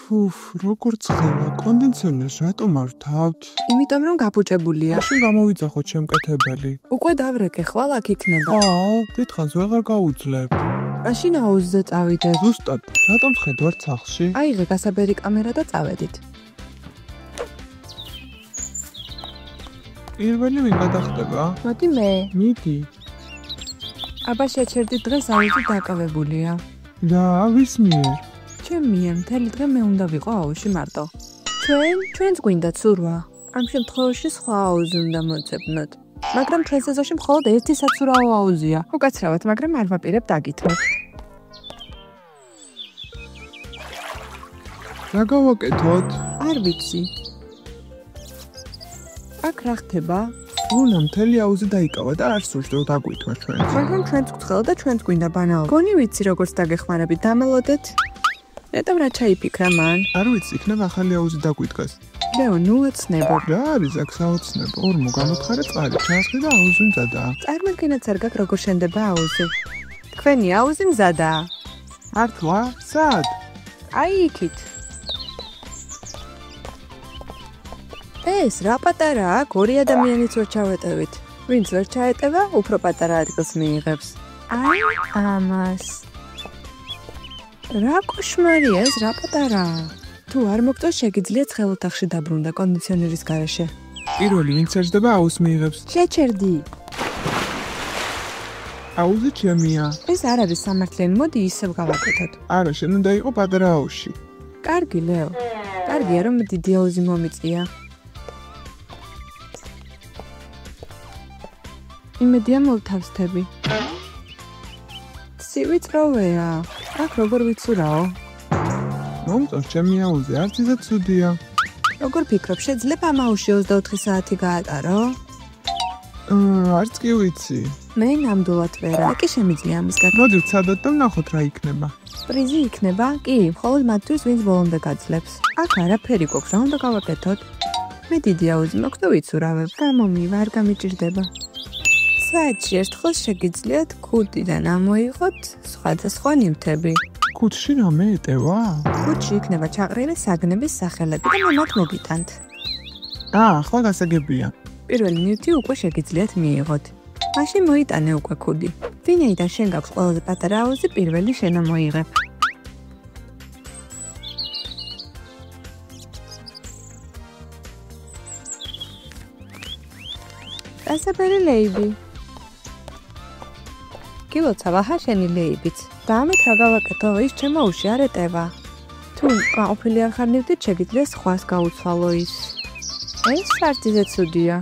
ფუფ, როგორ ცხელა, კონდიციონერს რატომ არ ვთავთ? იმიტომ რომ გაფუჭებულია. მაშინ გამოვიძახოთ შემკეთებელი. უკვე დავრეკე, ხვალ აქ იქნება. დიდხანს ვეღარ გაუძლებ. მაშინ აუზზე წავიდეთ. ზუსტად, რატომ ხედავთ სახლში? აიღე გასაბერი კამერა და წავედით. პირველი ვინ გადახტება? მოდი მე. მიდი. აბა შეჩერდი დღეს აუზი დაკავებულია. და ვის მიერ? ჩემია, მთელი დღე მე უნდა ვიყო აუზში მარტო. ჩვენც გვინდა ცურვა. ამ შემთხვევაში სხვა აუზი უნდა მოძებნოთ. მაგრამ ჩვენს ეზოში მხოლოდ ერთი საცურაო აუზია. უკაცრავად, მაგრამ არ ვაპირებ დაგითმოთ. რა გავაკეთოთ? არ ვიცი. აქ რა ხდება? ლუნა მთელი აუზი დაიკავა და არ სურს რომ დაგვითვა ჩვენ. მაგრამ ჩვენც გვცხელა და ჩვენც გვინდა ბანაო. გონი ვიცი როგორც დაგეხმარებით, დამელოდეთ. ნეტამ რა ჩაიფიქრა მან? არ ვიცი, იქნება ახალი აუზი დაგვიდგას. ლეო, ნუ ოცნებო. რა არის აქ საოცნებო? ორმო გამოთხარე წყალი, ჩასხი და აუზი მზადაა. წარმოგიდგენთ არ გაქვს როგორ შენდება აუზი. თქვენი აუზი მზადაა. ართვა, სად? აი იქით. ეს რა პატარაა, ორი ადამიანიც ვერ ჩავეტევით. ვინც ვერ ჩაეტევა, უფრო პატარა ადგილს მიიღებს. აი ამას. რა კოშმარია ეს, რა პატარაა. თუ არ მოგწონს, შეგიძლიათ ხელოთახში დაბრუნდა კონდიციონერის გარეშე. პირველი ვინც ერჯდება აუზს მიიღებს. შეჩერდი. აუზი ჩემია. ეს არ არის სამართლიანი, მოდი ისევ გავაკეთოთ. არა, შენ უნდა იყო პატარა აუზში. კარგი, ლეო. კარგია რომ დიდი აუზი მომიწია. იმედია მოვთავსთები. სივიწროვეა. აქ როგორ ვიცურაო? მომწონს ჩემი აუზი, არც ისე ცუდია. როგორ ფიქრობ, შეძლებ ამ აუზში 24 საათი გაატარო? არც კი ვიცი. მე ნამდვილად ვერა. კი შემიძლია ამის გაკეთება. მოდი ვცადოთ და ვნახოთ რა იქნება. პრიზი იქნება? კი, მხოლოდ მათთვის, ვინც ბოლომდე გაძლებს. აქ არაფერი გვაქვს, რა უნდა გავაკეთოთ? მე დიდი აუზი მაქვს და ვიცურავებ. გამომივა, არ გამიჭირდება. საათში ერთხელ შეგიძლიათ ქუდიდან ამოიღოთ სხვადასხვა ნივთები. ქუდში რამე ეტევა? ქუდში იქნება ჩაყრილი საგნების სახელები და მე მათ მოგიტანთ. ახლა გასაგებია. პირველი ნივთი უკვე შეგიძლიათ მიიღოთ. მაშინ მოიტანე უკვე ქუდი. ვინაიდან შენ გაქვს ყველაზე პატარა აუზი, პირველი შენ მოიღებ. გასაბერი ლეიბი. გილოცავ აჰა შენი ლეიბიც. და ამით რა გავაკეთო? ის ჩემ აუზში არ ეტევა. თუ გაყოფილი არ ხარ ნივთით, შეგიძლია სხვას გაუცვალო ის. ეს არც ისე ცუდია.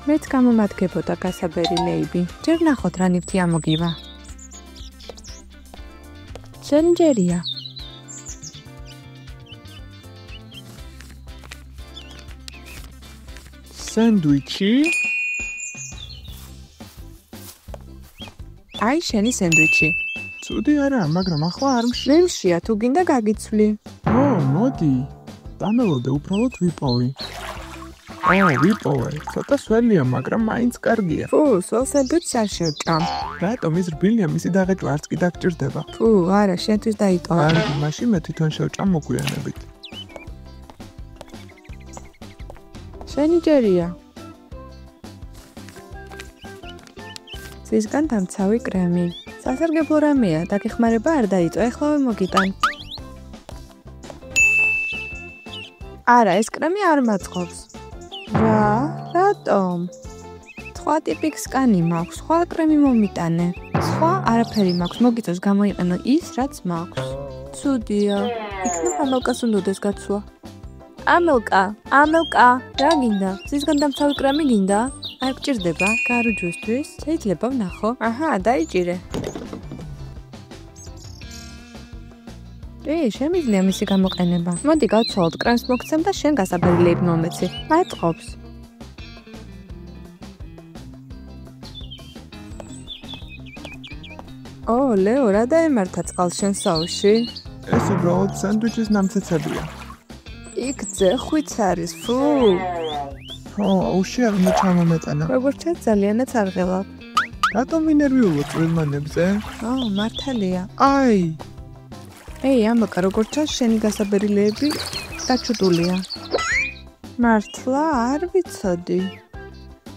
მეც გამომადგებოდა გასაბერი ლეიბი. ჯერ ნახოთ რა ნივთი ამოგივა. შენ ჯერია. სენდვიჩი? აი შენი სენდვიჩი. ცუდი არა, მაგრამ ახლა არ მშია, თუ გინდა გაგიცვლი. მოდი. დამელოდე უბრალოდ ვიპოვი. ვიპოვე. ცოტა სველია, მაგრამ მაინც კარგია. სულ სენდვიჩს არ შევჭამ. რატომ ის რბილია, მისი დაღეჭვა არც კი დაგჭირდება. არა, შენთვის დაიტოვა. კარგი, მაშინ მე თვითონ შევჭამ მოგვიანებით. შენი ჯერია. ზისგან დამცავი კრემი. სასარგებლო რამეა, დაგეხმარება არ დაიწვა, ეხლავე მოგიტან. არა, ეს კრემი არ მაწყობს. რა? რატომ? სხვა ტიპის სკანი მაქვს, სხვა კრემი მომიტანე. სხვა არაფერი მაქვს, მოგიწევს გამოიყენო ის, რაც მაქვს. ცუდია. იქნებ ამელკას უნდადეს გაცვლა. ამელკა, რა გინდა? ზისგან დამცავი კრემი გინდა? არ გჭირდება, გარუჯვისთვის, შეიძლება ვნახო. აჰა, დაიჭირე. შემიძლია მისი გამოყენება. მოდი გავცვალოთ, კრემს მოგცემ და შენ გასაბერი ლეიბი მომეცი. მაწყობს. ლეო, რა დაემართა წყალს შენს აუზში? ეს უბრალოდ სენდვიჩის ნამცეცებია. იქ ძეხვიც არის, ფუ. აუზში არ უნდა ჩამომეტანა. როგორც ჩანს, ძალიანაც არ ღელავ. რატომ ვინერვიულობ წვრილმანებზე? მართალია. აი. ეი, ამბაკა, როგორც ჩანს, შენი გასაბერილეები დაჩუტულია. მართლა არ ვიცოდი.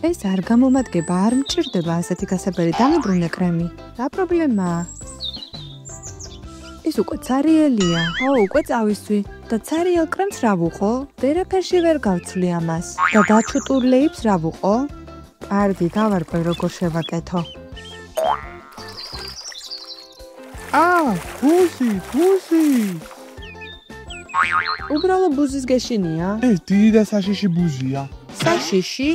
ეს არ გამომადგება, არ მჭირდება ასეთი გასაბერი, დამებრუნე კრემი. რა პრობლემაა? ის უკვე ცარიელია. უკვე წავისვი. და ცარიელ კრემს რა ვუყო? ვერაფერში ვერ გავცვლი ამას. და დაჩუტურ ლეიბს რა ვუყო? კარგი, გავარკვევ როგორ შევაკეთო. ბუზი. უბრალოდ ბუზის გეშინია? ეს დიდი და საშიში ბუზია. საშიში?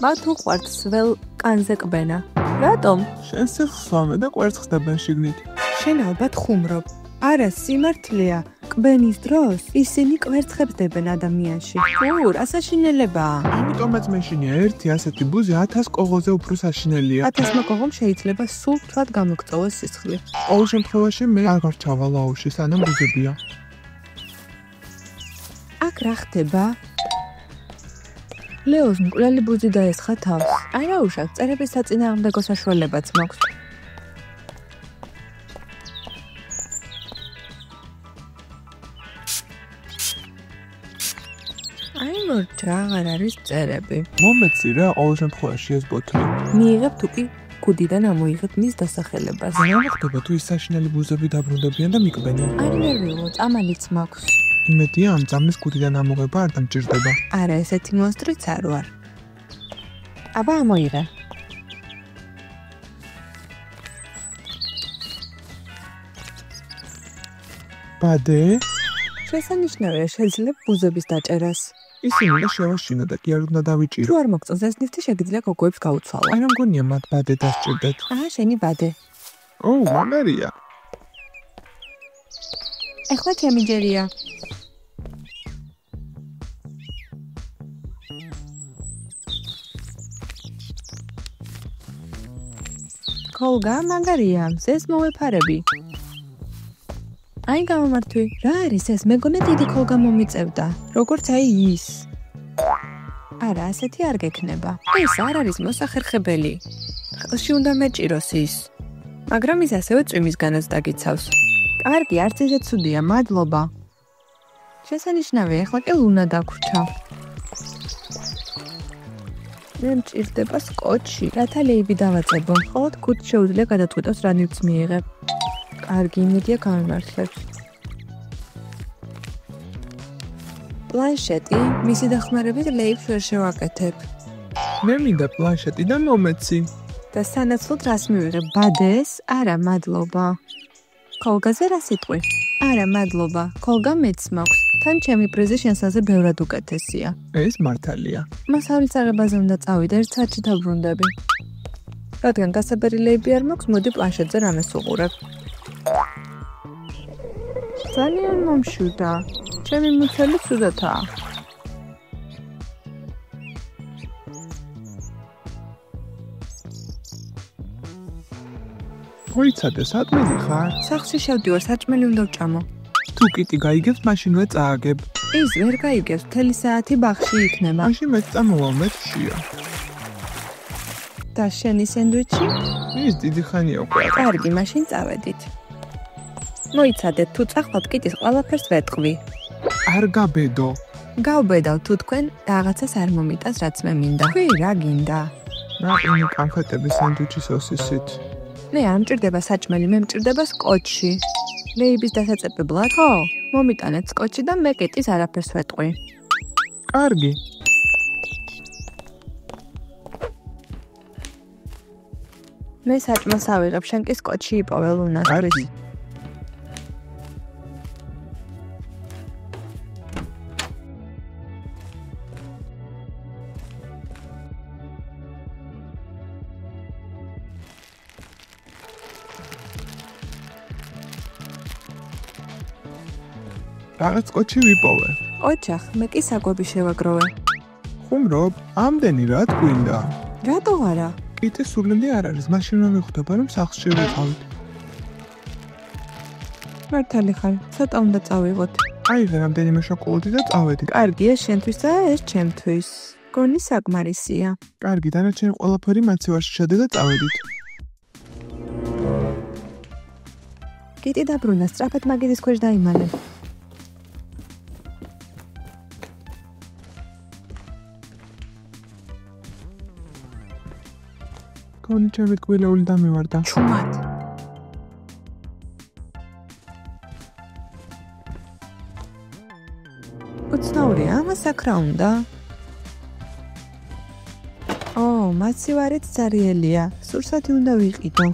მათ უყვართ სველ კანზე ყბენა. რატომ? შენ სიხსოვე და კვერცხდებენ შიგნით. შენ ალბათ ხუმრობ. არა, სიმართლეა. ყბენის დროს ისინი კვერცხებდებენ ადამიანში. რა საშინელებაა? ამიტომაც მეშინია ერთი ასეთი ბუზი 1000 კოღოზე უფრო საშინელია. 1000 კოღომ შეიძლება სულ თვად გამოგწოვოს სისხლი. ყოველ შემთხვევაში მე არ გარჩავალ აუში, სანამ ბუზებია. აქ რა ხდება? ლეოს მკვლელი ბუზი დაესხა თავს. არა უშავს, წერების საწინააღმდეგო საშუალებაც მაქვს. მორჩა, აღარ არის წერები. მომეცი რა, ყოველ შემთხვევაში ეს ბოთლი. მიიღებ თუ კი კუდიდან ამოიღებ მის დასახელებას. რა ხდება თუ ის საშინელი ბუზები დაბრუნდებიან და მიკბენენ? არ ნერვიულო, წამალიც მაქვს. იმედია ამ წამლის კუდიდან ამოღება არ დამჭირდება. არა, ესეთი მონსტრიც არ ვარ. აბა ამოიღე. ბადე? შესანიშნავია, შეძლებ ბუზების დაჭერას. ისინი და შევაშინო და კი არ უნდა დავიჭირო. თუ არ მოგწონს ეს ნივთი, შეგიძლია გოგოებს გაუცვალო. არა მგონია მათ ბადე დასჭირდეთ. შენი ბადე. მაგარია. ეხლა ჩემი ჯერია. კოლგა მაგარია, ეს მოვეფარები. გამომართვი. რა არის ეს? მეგონა დიდი კოლგა მომიწევდა. როგორც ის. არა, ასეთი არ გექნება. ეს არ არის მოსახერხებელი. ხელში უნდა მეჭიროს ის. მაგრამ ის ასევე წვიმისგანაც დაგიცავს. კარგი, არც ისე ცუდია, მადლობა. შესანიშნავია, ეხლა კი ლუნა დაგვრჩა. მე მჭირდება სკოჩი, რათა ლეიბი დავაწებო. ხოლო კუდს შეუძლია გადაწყვიტოს რა ნივთს მიიღებ. კარგი, იმედია გამიმართლებს. პლანშეტი, მისი დახმარებით ლეიბს ვერ შევაკეთებ. მე მინდა პლანშეტი და მომეცი. და სანაცვლოდ რას მივიღებ? ბადეს? არა, მადლობა. კოლგაზე რა სიტყვი? არა, მადლობა. კოლგა მეც მაქვს. თან ჩემი პრიზი შენსაზე ბევრად უკეთესია. ეს მართალია. მასალის აღებაზე უნდა წავიდე, ერთ საათში დაბრუნდები. რადგან გასაბერი ლეიბი არ მაქვს, მოდი პლანშეტზე რამეს უყურებ. ძალიან მომშვიდა. ჩემი მუცელი ცუდათაა. მოიცადე, საჭმელი ხარ? სახლში შევდივარ, საჭმელი უნდა ვჭამო. თუ კიტი გაიგებს, მაშინვე წააგებ. ის ვერ გაიგებს, მთელი საათი ბაღში იქნება. მაშინ მეც წამოვალ, მეც შია. და შენი სენდვიჩი? ის დიდი ხანია უკვე. კარგი, მაშინ წავედით. მოიცადეთ, თუ წახვალთ კიტის ყველაფერს ვეტყვი. არ გაბედო. გავბედავ თუ თქვენ რაღაცას არ მომიტანს, რაც მე მინდა. თქვი რა გინდა? ნაყინი კანფეტების სანდვიჩის ოსისით. მე არ მჭირდება საჭმელი, მე მჭირდება სკოჩი. ლეიბის დასაწებებლად? ხო, მომიტანეთ სკოჩი და მე კიტის არაფერს ვეტყვი. კარგი. მე საჭმელს ავიღებ, შენ კი სკოჩი იპოვე ლუნასთვის. რაღაც კოჩი ვიპოვე. ოჩახ, მე კი საკვები შევაგროვე. ხუმრობ, ამდენი რა თქვინდა? რატო არა? კიტი სულელი არ არის, მაშინ რომ მიხვდება, რომ სახლში ვიყავით. მართალი ხარ, ცოტა უნდა წავიღოთ. აიღე რამდენიმე შოკოლადი და წავედით. კარგია, შენთვის და ეს ჩემთვის. გონი საკმარისია. კარგი, დანარჩენი ყველაფერი მაცივარში შედი და წავედით. კიტი დაბრუნა, სწრაფად მაგიდის ქვეშ დაიმალე. კონი ჩემი ტკბილეული დამივარდა. ჩუმად. უცნაურია, ამას აქ რა უნდა? მაცივარიც ძარიელია. სურსათი უნდა ვიყიდო.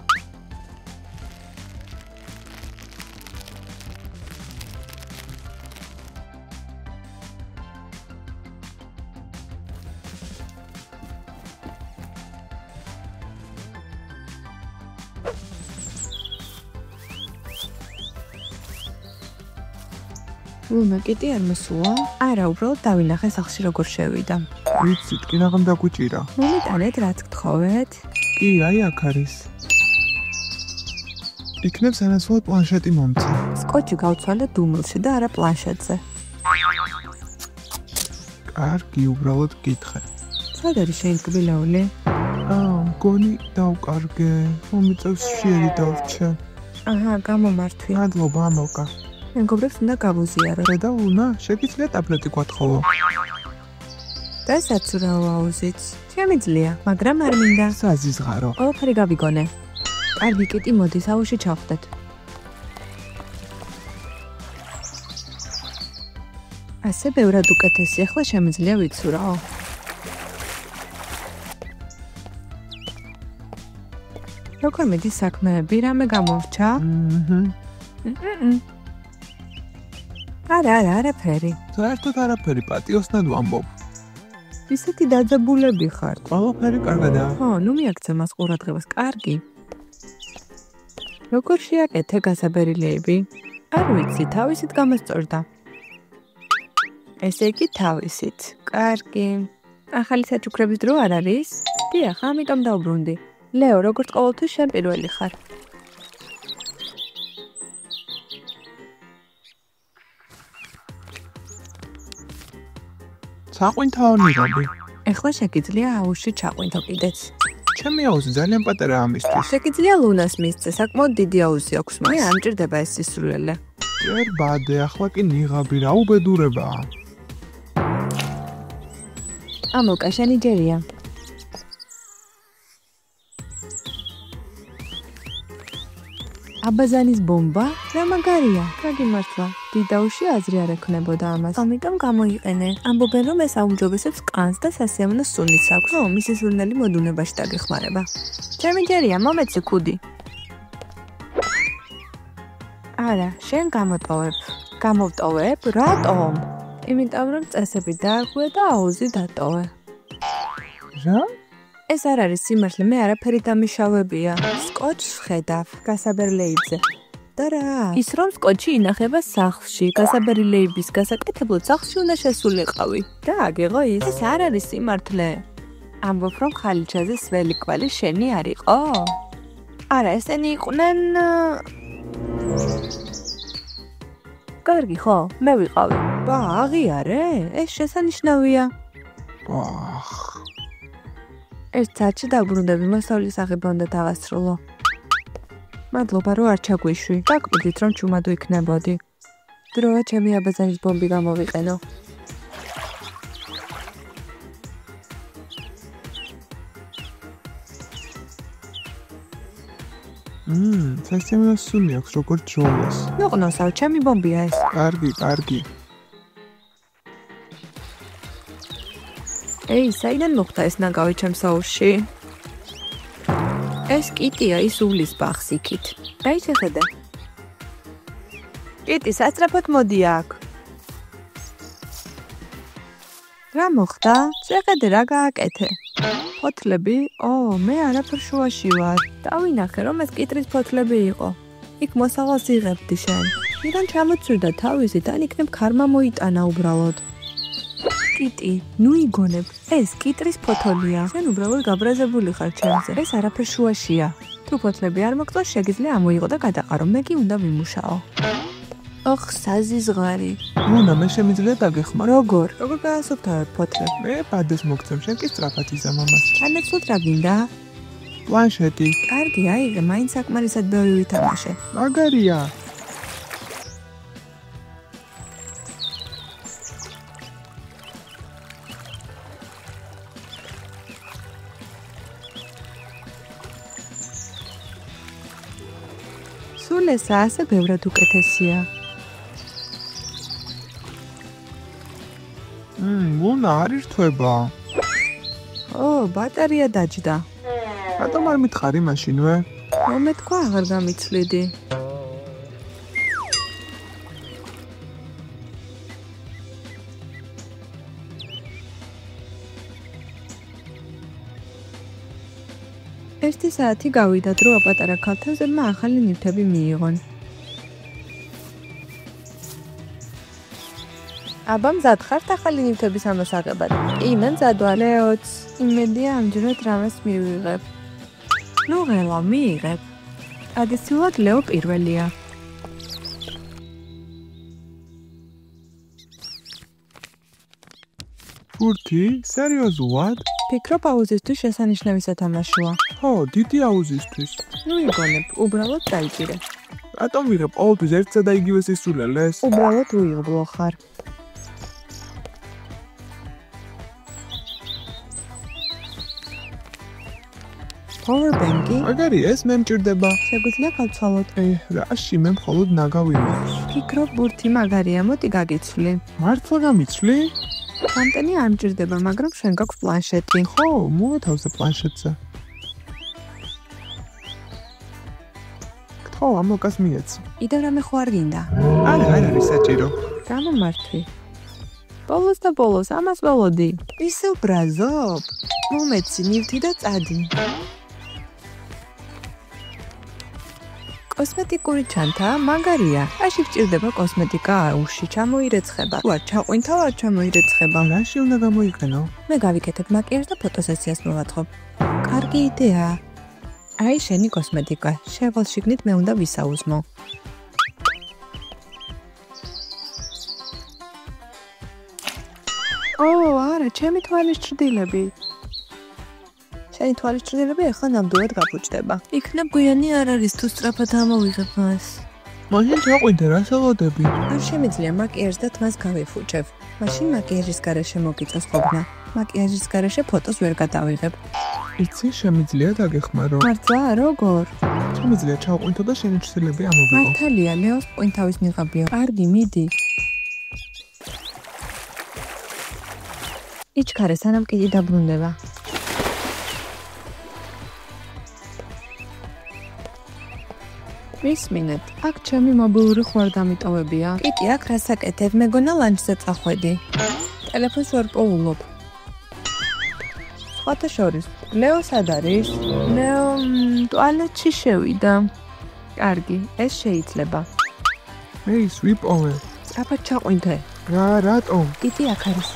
ლუნა კიტი არ მოსულა? არა, უბრალოდ დავინახე სახლში როგორ შევიდა. ვიცი, ტკინაღამ დაგუჭირა. მომიტანეთ, რაც გთხოვეთ. კი, აი აქ არის. იქნებ სანაცვლოდ პლანშეტი მომცა. სკოჩი გავცვალე დუმილში და არა პლანშეტზე. კარგი, უბრალოდ გითხე. სად არის შენი ტკბილეული? მგონი დავკარგე. მომიწევს შიერი დავრჩე. აჰა, გამომართვი. მადლობა, ამოკა. მეგობრებს უნდა გავუზიარო. და უნა, შეგიძლია ტაბლეტი გვათხოვო. და საცურაო აუზიც. შემიძლია, მაგრამ არ მინდა. საზიზღარო. ყველაფერი გავიგონე. კარგი კიტი, მოდი საუში ჩავხდეთ. ასე ბევრად უკეთესი, ახლა შემიძლია ვიცურაო. როგორ მიდის საქმეები, რამე გამორჩა? არა, არაფერი. საერთოდ არაფერი, პატიოსნად ვამბობ. ისეთი დაძაბულები ხართ. ყველაფერი კარგადაა. ხო, ნუ მიაქცე მას ყურადღებას, კარგი. როგორ შეაკეთე გასაბერილიები? არ ვიცი, თავისით გამოსწორდა. ესე იგი თავისით. კარგი. ახალი საჩუქრების დრო არ არის? დიახ, ამიტომ დავბრუნდი. ლეო, როგორც ყოველთვის შენ პირველი ხარ. საყვინთავანი რობი. ეხლა შეგიძლია აუზში ჩაყვინთო კიდეც. ჩემი აუზი ძალიან პატარა ამისთვის. შეგიძლია ლუნას მისცე, საკმაოდ დიდი აუზი აქვს მას. მე არ მჭირდება ეს სისულელე. ჯერ ბადე, ახლა კი ნიღაბი, რა უბედურებაა. ამოკა, შენი ჯერია. აბაზანის ბომბა? რა მაგარია. გაგიმართლა. დიდაუში აზრი არ ექნებოდა ამას. ამიტომ გამოიყენე. ამბობენ, რომ ეს აუმჯობესებს კანს და სასიამოვნო სუნიც აქვს. ხო, მისი სურნელი მოდუნებაში დაგეხმარება. ჩემი ჯერია, მომეცი ქუდი. არა, შენ გამოტოვებ. გამოვტოვებ? რატომ? იმიტომ რომ წესები დააღვე და აუზი დატოვე. რა? ეს არ არის სიმართლე, მე არაფერი დამიშავებია. სკოჩს ხედავ გასაბერლეიბზე. და რა? ის რომ სკოჩი ინახება სახლში, გასაბერლეიბის გასაკეთებლად სახლში უნდა შესულიყავი. რა აგეღო ის? ეს არ არის სიმართლე. ამბობ რომ ხალიჩაზე სველი კვალი შენი არ იყო? არა, ესენი იყვნენ კარგი ხო? მე ვიყავი. ბა, აღიარე? ეს შესანიშნავია. ერთ საათში დაბრუნდები, მოსავლის აღება უნდა დავასრულო. მადლობა, რომ არ ჩაგვიშვი. დაკვირდით, რომ ჩუმად ვიქნებოდი. დროა ჩემი აბაზანის ბომბი გამოვიყენო. სასიამოვნო სუნი აქვს, როგორც ჯოლოს. ნოყნოსავ, ჩემი ბომბია ეს. კარგი, კარგი. ეი, საიდან მოხდა ეს ნაგავი ჩემს აუზში? ეს კიტია, ის უვლის ბახს იქით. აი შეხედე. კიტი, სასწრაფოდ მოდი აქ. რა მოხდა? შეხედე, რა გააკეთე. ფოთლები? მე არაფერ შუაში ვარ. დავინახე, რომ ეს კიტრის ფოთლები იყო. იქ მოსავალს იღებდი შენ. ვიდან ჩამოცვირდა თავისით, ან იქნებ ქარმა მოიტანა უბრალოდ. კიტი, ნუ იგონებ, ეს კიტრის ფოთოლია. შენ უბრალოდ გაბრაზებული ხარ ჩემზე. ეს არაფერ შუაშია. თუ ფოთლები არ მოგწონს, შეგიძლია ამოიღო და გადაყარო. მე კი უნდა ვიმუშაო. ოხ, საზიზღარი. მონა, მე შემიძლია დაგეხმარო. როგორ გაასუფთავებ ფოთლებს? მე ბადეს მოგცემ, შენ კი სწრაფად იზამ ამას. თანაცვლოდ რა გინდა? პლანშეტი. კარგი, აიღე, მაინც საკმარისად ბევრი ვითამაშე. მაგარია. სულ ესა ასე ბევრად უკეთესია. ლუნა არ ირთვება. ო, ბატარია დაჯდა. რატომ არ მითხარი მაშინვე? მომეთქვა აღარ გამიცვლიდი. ერთი საათი გავიდა, დრო აპატარა ქალთევზებმა ახალი ნივთები მიიღონ. აბა მზად ხართ ახალი ნივთების ამოსაღებად? კი, მე მზად ვარ. ლეოც, იმედია ამჯერად რამეს მივიღებ. ნუ ღელა, მიიღებ. ტრადიციულად ლეო პირველია. ფურთი? სერიოზულად? ფიქრობ აუზისთვის შესანიშნავი სათამაშოა. ხო, დიდი აუზისთვის. ნუ იგონებ, უბრალოდ დაიჭირე. რატომ ვიღებ ყოველთვის ერთსა და იგივე სისულელეს? უბრალოდ უიღბლო ხარ. Powerbank-ი? მაგარი ეს მე მჭირდება. შეგვიძლია გავცვალოთ. რაში მე მხოლოდ ნაგავია. ფიქრობ ბურთი მაგარია, მოდი გაგიცვლი. მართლა გამიცვლი? გამტენი არ მჭირდება, მაგრამ შენ გაქვს პლანშეტი. ხო, მოვეთავზე პლანშეტზე. ხო, ამოკას მიეცი. კიდევ რამე ხო არ გინდა? არა, არ არის საჭირო. გამომართვი. ბოლოს და ბოლოს, ამას ველოდი. ისევ ბრაზობ. მომეცი ნივთი და წადი. კოსმეტიკური ჩანთა მაგარია. რაში გჭირდება კოსმეტიკა აუში? ჩამოირეცხება. თუ არ ჩაყვინთავ, არ ჩამოირეცხება. რაში უნდა გამოიყენო? მე გავიკეთებ მაკიაჟს და ფოტოსესიას მოვაწყობ. კარგი იდეა. აი შენი კოსმეტიკა. შევალ შიგნით მე უნდა ვისაუზმო. ო, არა, ჩემი თვალის ჭრდილები. შენი თვალის ჭრდილები ახლა ნამდვილად გაფუჭდება. იქნებ გვიანი არ არის თუ სწრაფად ამოვიღებ მას. მაშინ ჩაყვინე რა სალოდები. არ შემიძლია მაკიაჟს და თმას გავიფუჭებ. მაშინ მაკიაჟის გარეშე მოგიწევს ყოფნა. მაკიაჟის გარეშე ფოტოს ვერ გადავიღებ. იცი, შემიძლია დაგეხმარო. მართლა, როგორ? შემიძლია ჩაყვინო და შენი ჭრილები ამოვიღო. მართალია, ლეოს პოინთავის ნიღაბია. კარგი, მიდი. იჩქარე, სანამ კიდე დაბრუნდება. მისმინეთ, აქ ჩემი მობილური ხوارდამიტოვებია. კიკი, აქ რასაკეთებ? მეგონა ლანჩზე წახვედი. ტელეფონს ვერ პოულობ. სხვათა შორის, ლეო სად არის? ლეო ტუალეტში შევიდა. კარგი, ეს შეიძლება. მე ის ვიპოვე. სწრაფად ჩაყვინთე. რა, რატომ? კიკი აქ არის.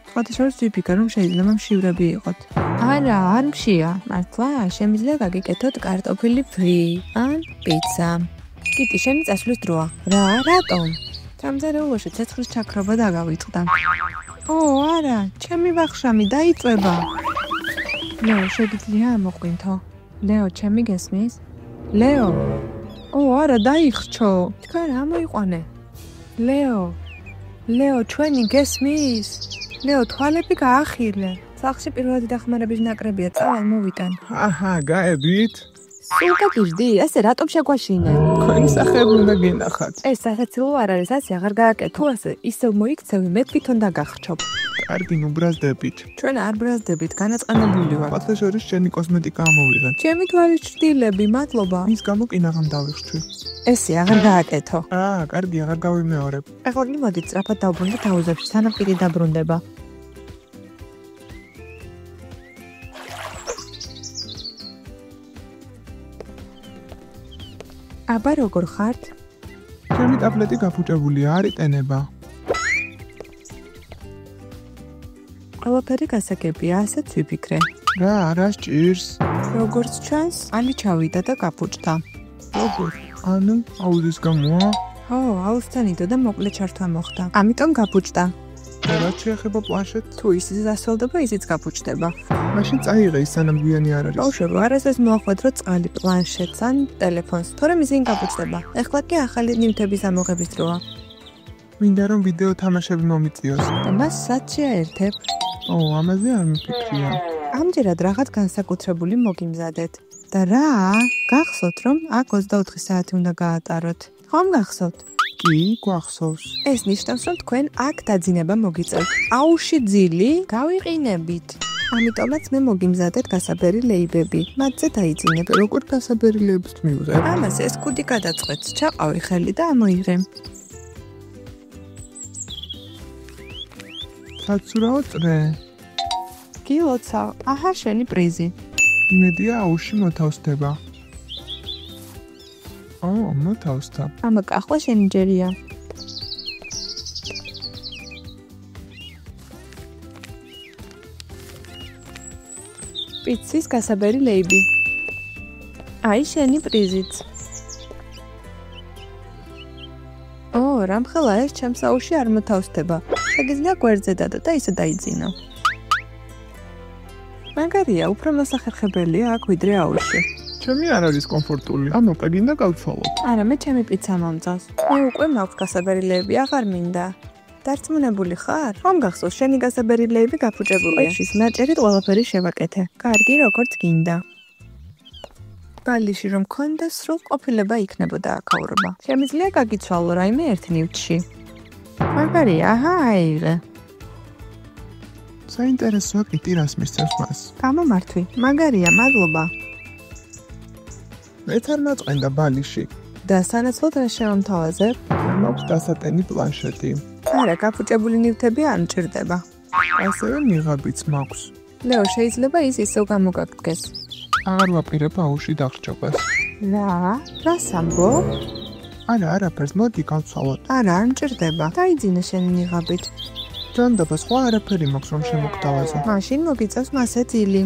სხვათა შორის ვიფიქრე, რომ შეიძლება მშივრები იყოთ. არა, არ მშია. მართლა, შემიძლია გაგიკეთოთ კარტოფილი ფრი ან პიცა. კიტი, შენი წასვლის დროა. რა, რატომ? სამზარეულოში ცეცხლის ჩაქრობა დაგავიწყდა. ო, არა, ჩემი ვახშამი დაიწვება. ლეო, შეგიძლია ამოყვინთო. ლეო, ჩემი გესმის? ლეო. ო, არა, დაიხრჩო. თქვენ რა მოიყვანე? ლეო. ლეო, ჩვენი გესმის? ლეო, თვალები გაახირლე. სახლში პირველადი დახმარების ნაკრებია, წავალ მოვიტან. აჰა, გაედით? სულ გაგიჟდი? ესე რატომ შეგვაშინე? თქვენი სახეები უნდა გენახათ. ეს სახეცილო არ არის, ასე აღარ გააკეთე. თუ ასე ისევ მოიქცევი, მე თვითონ დაგახჩობ. კარგი, ნუ ბრაზდებით. ჩვენ არ ბრაზდებით, განაწყენებული ვართ. სხვათა შორის შენი კოსმეტიკა ამოვიღე. ჩემი თვალის ჭრდილები, მადლობა. მის გამო კინაღამ დავიხშვი. ესე აღარ გააკეთო. კარგი, აღარ გავიმეორებ. ეხლა მოდით სწრაფად დავბრუნდეთ აუზებში, სანამ კიდე დაბრუნდება. აბა როგორ ხართ? ჩემი ტაბლეტი გაფუჭებულია, არ იტენება. ყველაფერი გასაგებია, ასეც ვიფიქრე. რა, არა სჭირს. როგორც ჩანს, ალი ჩავიდა და გაფუჭდა. როგორ? ანუ, აუზის გამოა? ხო, აუზთან იდო და მოკლე ჩართვა მოხდა. ამიტომ გაფუჭდა. რაც შეეხება პლანშეტს, თუ ისიც დასრულდება, ისიც გაფუჭდება. მაშინ წაიღე ის სანამ გვიანი არ არის. ბავშვებო, არასდროს მოახვედროთ წყალი პლანშეტს ან ტელეფონს, თორემ ისინი გაფუჭდება. ეხლა კი ახალი ნივთების ამოღების დროა. მინდა რომ ვიდეო თამაშები მომიწიოს. და მას სად შეაერთებ? ამაზე არ მიფიქრია. ამჯერად რაღაც განსაკუთრებული მოგიმზადეთ. და რა? გახსოვთ რომ აქ 24 საათი უნდა გაატაროთ. ხომ გახსოვთ? კი, გვახსოვს. ეს ნიშნავს, რომ თქვენ აქ დაძინება მოგიწევთ. აუში ძილი გავიყინებით. ამიტომაც მე მოგიმზადეთ გასაბერი ლეიბები. მათზე დაიძინებ. როგორ გასაბერი ლეიბს მივიღებ? ამას ეს კუდი გადაწყვეტს. ჩაყავი ხელი და ამოიღე. საცურაო წრე. გილოცა, აჰა შენი პრიზი. იმედია აუში მოთავსდება. მოთავსდა. ამა კახვა შენი ჯერია. პიცის გასაბერი ლეიბი. აი შენი პრიზიც. რამხელა ეს ჩემს აუში არ მოთავსდება. შეგიძლია გვერდზე დადო და ისე დაიძინო. მაგარია, უფრო მოსახერხებელია აქ ვიდრე აუში. ჩემი არ არის კომფორტული. ანუ გინდა გავცვალოთ. არა, მე ჩემი პიცა მომწონს. მე უკვე მაქვს გასაბერი ლეიბი, აღარ მინდა. დარწმუნებული ხარ? ხომ გახსოვს, შენი გასაბერი ლეიბი გაფუჭებულია. ის ნაჭერით ყველაფერი შევაკეთე. კარგი, როგორც გინდა. ბალიში რომ მქონდა, სრულ ყოფილება იქნებოდა აქაურობა. შემიძლია გაგიცვალო რაიმე ერთ ნივთში. მაგარია, აჰა, აიღე. საინტერესოა კიტი რას მისცემს მას. გამომართვი. მაგარია, მადლობა. მეც არ მაწყენდა ბალიში. და სანაცვლოდ რა შევამთავაზებ? მაქვს დასატენი პლანშეტი. არა, გაფუჭებული ნივთები არ მჭირდება. ასევე მიღაბიც მაქვს. ლეო, შეიძლება ის ისევ გამოგაგდგეს. აღარ ვაპირებ აუში დახრჩობას. რას ამბობ? არაფერს, მოდი გავცვალოთ. არა, არ მჭირდება. დაიძინე შენი ნიღაბით. ჯანდაბა, სხვა არაფერი მაქვს რომ შემოგთავაზო. მაშინ მოგიწევს მასე ძილი.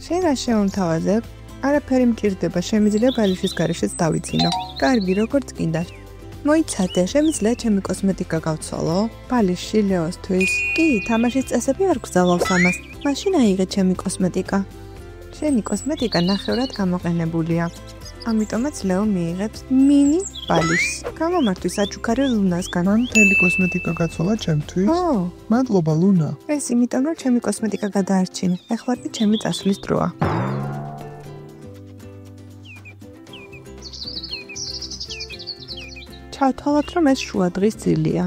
შენ რა შევამთავაზებ? არაფერი მჭირდება, შემიძლია ბალიშის გარეშეც დავიძინო. კარგი, როგორც გინდა. მოიცადე, შემიძლია ჩემი კოსმეტიკა გავცვალო? ბალიში ლეოსთვის. კი, თამაშის წესები არ გზავნავს ამას. მაშინ აიღე ჩემი კოსმეტიკა. შენი კოსმეტიკა ნახევრად გამოყენებულია. ამიტომაც ლეო მიიღებს მინი ბალიშს. გამომართვის აჩუქარი ლუნასგან. მან მთელი კოსმეტიკა გაცვალა ჩემთვის. მადლობა ლუნა. ეს იმიტომ რომ ჩემი კოსმეტიკა გადაარჩინე. ეხლა კი ჩემი წასვლის დროა. ჩავთვალოთ რომ ეს შუა დღის ძილია.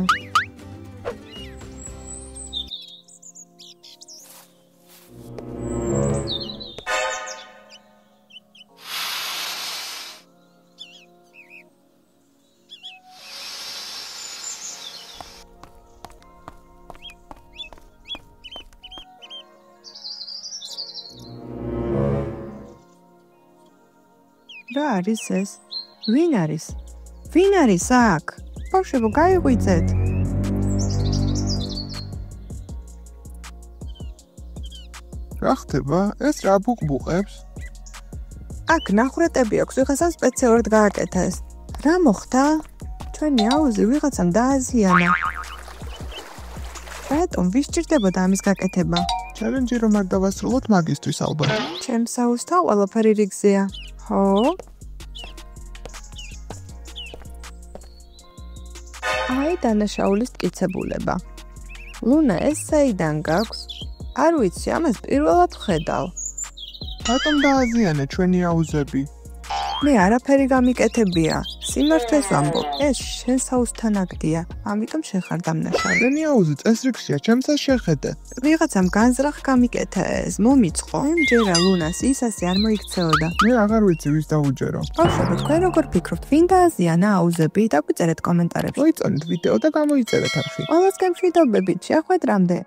რა არის ეს? ვინ არის? ვინ არის აქ? ბავშვებო, გაიღვიძეთ. რა ხდება? ეს რა ბუყბუყებს? აქ ნახრეტები აქვს, ვიღაცამ სპეციალურად გააკეთა ეს. რა მოხდა? ჩვენი აუზი ვიღაცამ დააზიანა. რატომ? ვის სჭირდებოდა ამის გაკეთება? ჩელენჯი რომ არ დავასრულოთ მაგისტრის ალბათ. ჩემს აუზთან ყველაფერი რიგზეა. ხო? აი დანაშაულის მტკიცებულება. ლუნა, ეს საიდან გაქვს? არ ვიცი, ამას პირველად ვხედავ. რატომ დააზიანე ჩვენი აუზები? მე არაფერი გამიკეთებია. სიმართლეს ვამბობ, ეს შენს აუზთან აკდია. ამიტომ შეხარ დამნაშავე. ჩვენი აუზი წესრიგშია, ჩემსაც შეხედე. ვიღაცამ განზრახ გამიკეთა ეს, მომიწყო. ჯერა ლუნას ის ასე არ მოიქცეოდა. მე აღარ ვიცი ვის დაუჯერო. ბავშვებო, თქვენ როგორ ფიქრობთ, ვინ დააზიანა აუზები? დაგვიწერეთ კომენტარებში. მოიწონეთ ვიდეო და გამოიწერეთ არხი. ყველას გემშვიდობებით, შეხვედრამდე.